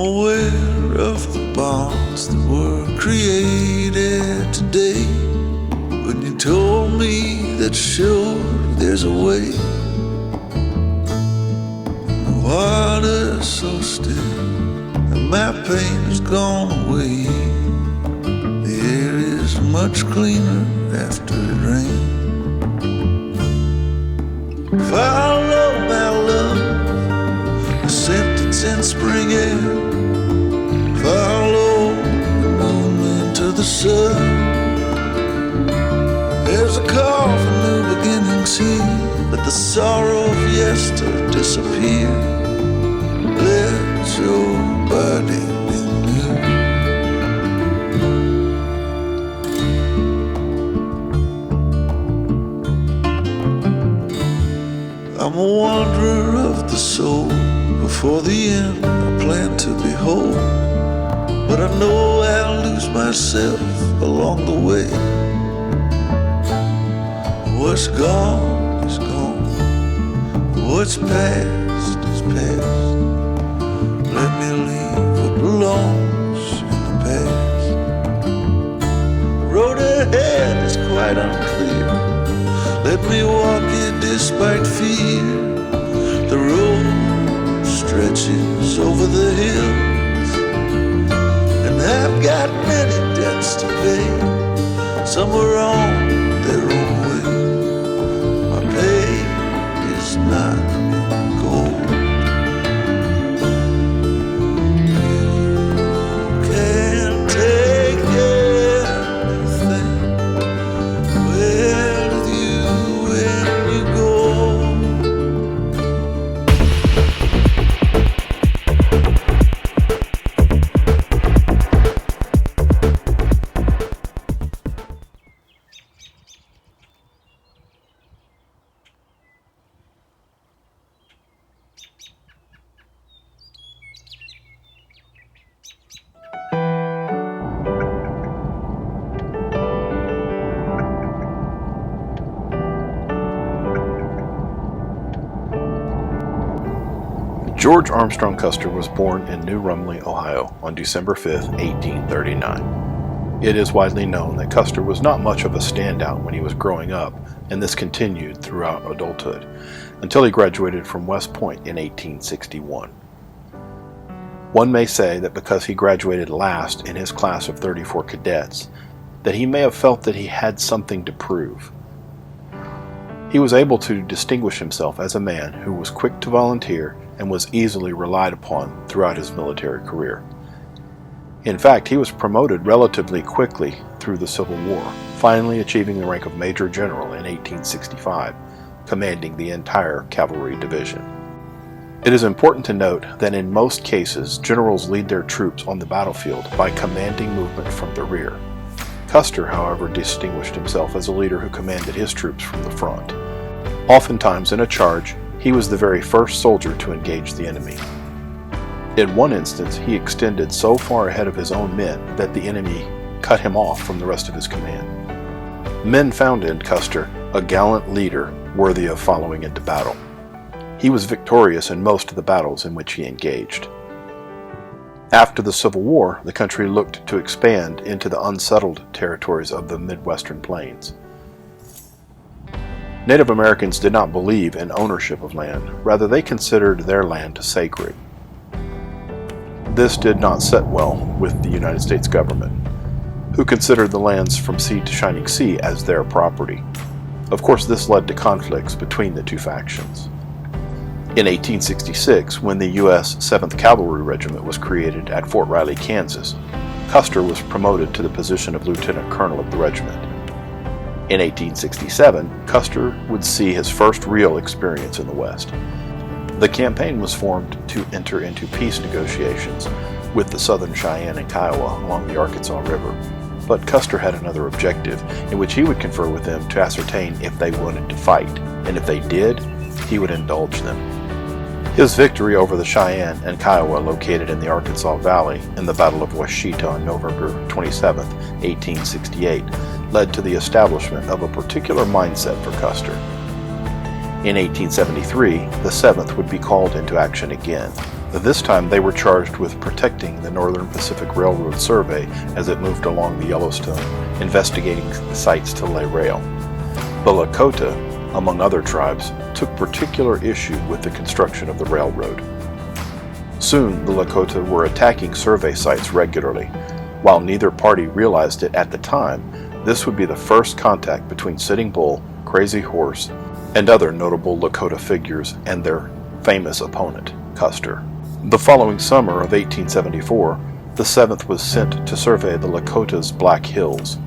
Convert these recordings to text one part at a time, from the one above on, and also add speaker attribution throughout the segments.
Speaker 1: aware of the bonds that were created today. When you told me that sure there's a way, the water's so still and my pain has gone away. The air is much cleaner after it rains. Follow my love, the scent that's in spring air. Follow the moon into the sun. There's a call for new beginnings here. Let the sorrow of yester disappear. Let your body be new. I'm a wanderer of the soul. Before the end I plan to behold, but I know I'll lose myself along the way. What's gone is gone, what's past is past. Let me leave what belongs in the past. The road ahead is quite unclear. Let me walk it despite fear. The road stretches over the hills, and I've got many debts to pay. Some are on their own way. My pay is not in gold. You can't take everything with you when you go.
Speaker 2: George Armstrong Custer was born in New Rumley, Ohio on December 5, 1839. It is widely known that Custer was not much of a standout when he was growing up, and this continued throughout adulthood, until he graduated from West Point in 1861. One may say that because he graduated last in his class of 34 cadets, that he may have felt that he had something to prove. He was able to distinguish himself as a man who was quick to volunteer and was easily relied upon throughout his military career. In fact, he was promoted relatively quickly through the Civil War, finally achieving the rank of Major General in 1865, commanding the entire cavalry division. It is important to note that in most cases, generals lead their troops on the battlefield by commanding movement from the rear. Custer, however, distinguished himself as a leader who commanded his troops from the front. Oftentimes in a charge, he was the very first soldier to engage the enemy. In one instance, he extended so far ahead of his own men that the enemy cut him off from the rest of his command. Men found in Custer a gallant leader worthy of following into battle. He was victorious in most of the battles in which he engaged. After the Civil War, the country looked to expand into the unsettled territories of the Midwestern Plains. Native Americans did not believe in ownership of land, rather they considered their land sacred. This did not set well with the United States government, who considered the lands from sea to shining sea as their property. Of course, this led to conflicts between the two factions. In 1866, when the U.S. 7th Cavalry Regiment was created at Fort Riley, Kansas, Custer was promoted to the position of lieutenant colonel of the regiment. In 1867, Custer would see his first real experience in the West. The campaign was formed to enter into peace negotiations with the Southern Cheyenne and Kiowa along the Arkansas River, but Custer had another objective in which he would confer with them to ascertain if they wanted to fight, and if they did, he would indulge them. His victory over the Cheyenne and Kiowa located in the Arkansas Valley in the Battle of Washita on November 27, 1868, led to the establishment of a particular mindset for Custer. In 1873, the 7th would be called into action again, This time they were charged with protecting the Northern Pacific Railroad survey as it moved along the Yellowstone, investigating the sites to lay rail. The Lakota, among other tribes, took particular issue with the construction of the railroad. Soon the Lakota were attacking survey sites regularly. While neither party realized it at the time, this would be the first contact between Sitting Bull, Crazy Horse, and other notable Lakota figures and their famous opponent, Custer. The following summer of 1874, the 7th was sent to survey the Lakota's Black Hills.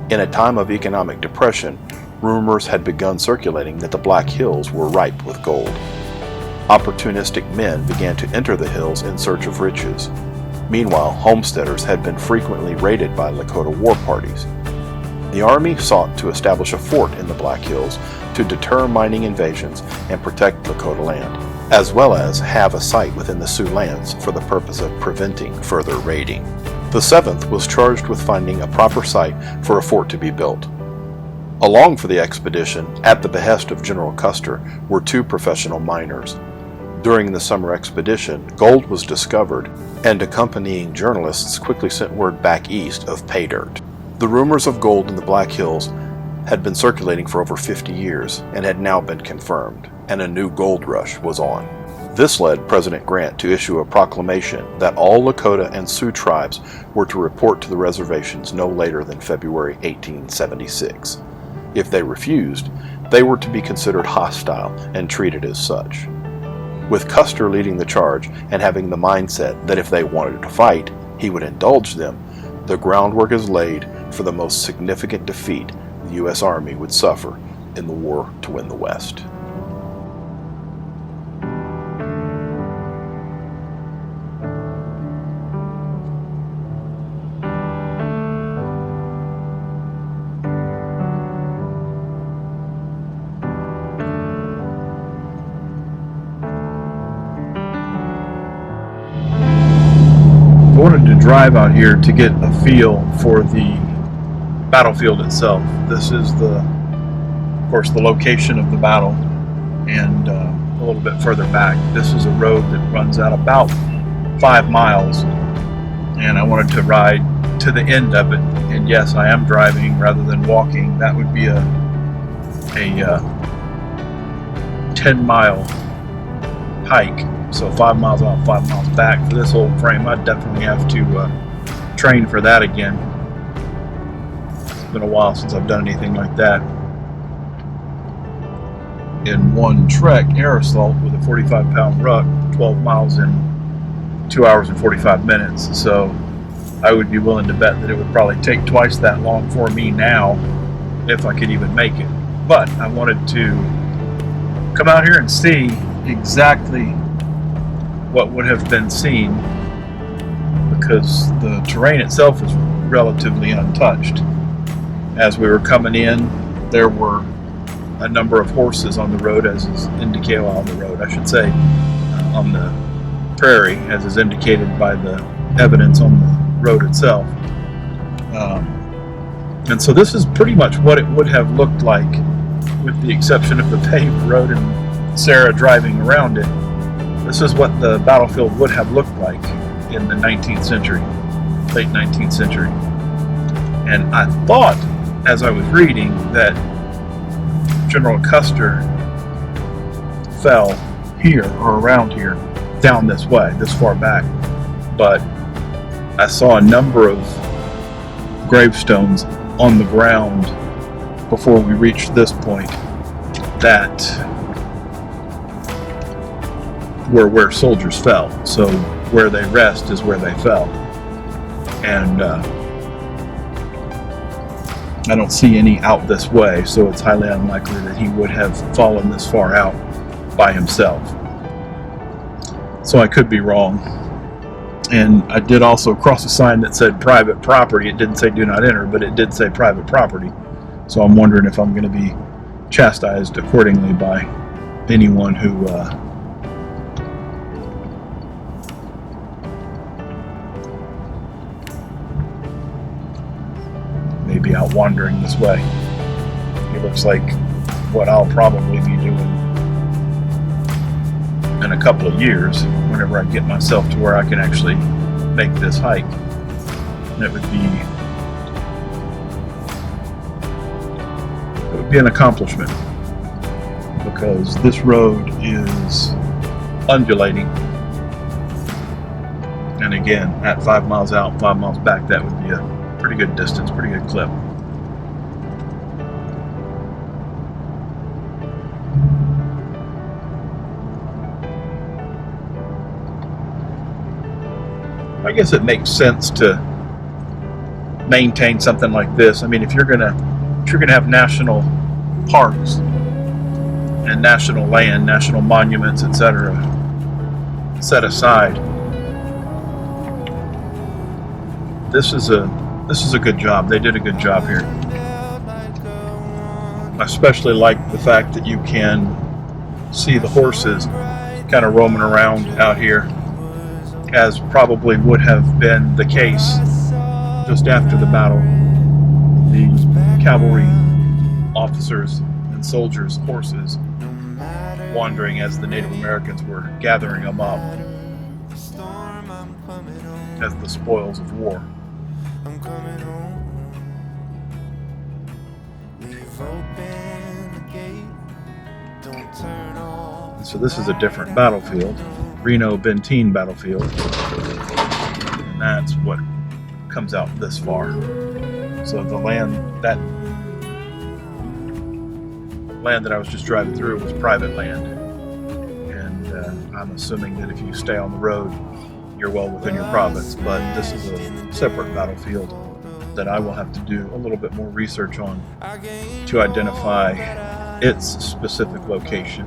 Speaker 2: In a time of economic depression, rumors had begun circulating that the Black Hills were ripe with gold. Opportunistic men began to enter the hills in search of riches. Meanwhile, homesteaders had been frequently raided by Lakota war parties. The Army sought to establish a fort in the Black Hills to deter mining invasions and protect Lakota land, as well as have a site within the Sioux lands for the purpose of preventing further raiding. The 7th was charged with finding a proper site for a fort to be built. Along for the expedition, at the behest of General Custer, were 2 professional miners. During the summer expedition, gold was discovered, and accompanying journalists quickly sent word back east of pay dirt. The rumors of gold in the Black Hills had been circulating for over 50 years and had now been confirmed, and a new gold rush was on. This led President Grant to issue a proclamation that all Lakota and Sioux tribes were to report to the reservations no later than February 1876. If they refused, they were to be considered hostile and treated as such. With Custer leading the charge and having the mindset that if they wanted to fight, he would indulge them, the groundwork is laid for the most significant defeat the U.S. Army would suffer in the war to win the West.
Speaker 3: I wanted to drive out here to get a feel for the battlefield itself. This is of course, the location of the battle, and a little bit further back, this is a road that runs out about 5 miles, and I wanted to ride to the end of it. And yes, I am driving rather than walking. That would be a 10-mile hike. So 5 miles out, 5 miles back. For this old frame, I'd definitely have to train for that again. It's been a while since I've done anything like that. In one trek, air assault with a 45-pound ruck, 12 miles in 2 hours and 45 minutes. So I would be willing to bet that it would probably take twice that long for me now, if I could even make it. But I wanted to come out here and see exactly what would have been seen, because the terrain itself is relatively untouched. As we were coming in, there were a number of horses on the road, as is indicated on the road, I should say, on the prairie, as is indicated by the evidence on the road itself. And so this is pretty much what it would have looked like, with the exception of the paved road and Sarah driving around it. This is what the battlefield would have looked like in the 19th century, late 19th century. And I thought, as I was reading, that General Custer fell here or around here, down this way, this far back. But I saw a number of gravestones on the ground before we reached this point that were where soldiers fell. So where they rest is where they fell. And I don't see any out this way, so it's highly unlikely that he would have fallen this far out by himself. So I could be wrong. And I did also cross a sign that said private property. It didn't say do not enter, but it did say private property. So I'm wondering if I'm going to be chastised accordingly by anyone who may be out wandering this way. It looks like what I'll probably be doing. within a couple of years, whenever I get myself to where I can actually make this hike. And it would be an accomplishment, because this road is undulating. And again, at 5 miles out, 5 miles back, that would be a pretty good distance, pretty good clip. I guess it makes sense to maintain something like this. I mean, if you're gonna have national parks and national land, national monuments, etc., set aside, this is a good job. They did a good job here. I especially like the fact that you can see the horses kind of roaming around out here, as probably would have been the case just after the battle. The cavalry officers and soldiers' horses wandering as the Native Americans were gathering them up as the spoils of war. So this is a different battlefield, Reno Benteen battlefield, and that's what comes out this far. So the land that I was just driving through was private land, and I'm assuming that if you stay on the road, you're well within your province. But this is a separate battlefield that I will have to do a little bit more research on to identify its specific location.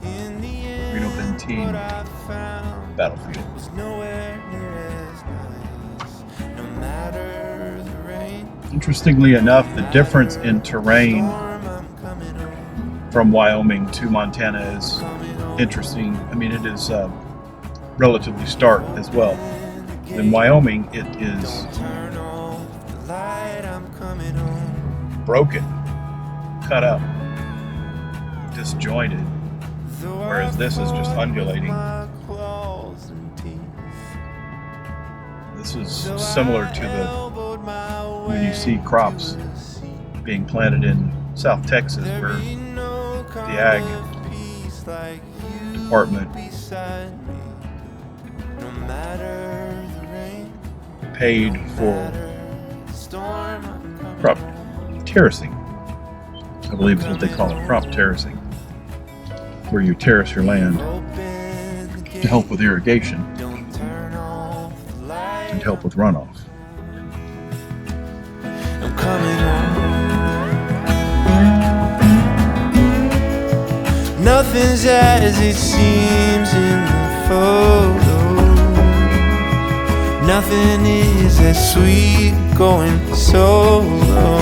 Speaker 3: Reno Benteen battlefield. Interestingly enough, the difference in terrain from Wyoming to Montana is interesting. I mean, it is relatively stark as well. In Wyoming, it is broken, cut up, disjointed, whereas this is just undulating. This is similar to when you see crops being planted in South Texas, where the ag department paid for crop terracing. I believe is what they call it, crop terracing, where you terrace your land to help with irrigation and help with runoff.
Speaker 1: I'm coming home. Nothing's as it seems in the photo. Nothing is as sweet going solo.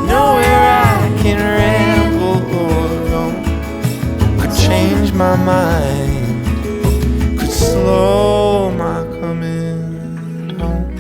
Speaker 1: Nowhere I can ramble or roam. Could change my mind. Could slow my coming home.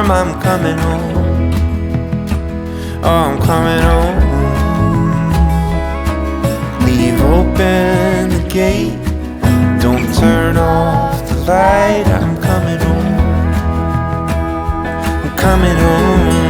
Speaker 1: I'm coming home. Oh, I'm coming home. Leave open the gate. Don't turn off the light. I'm coming home. I'm coming home.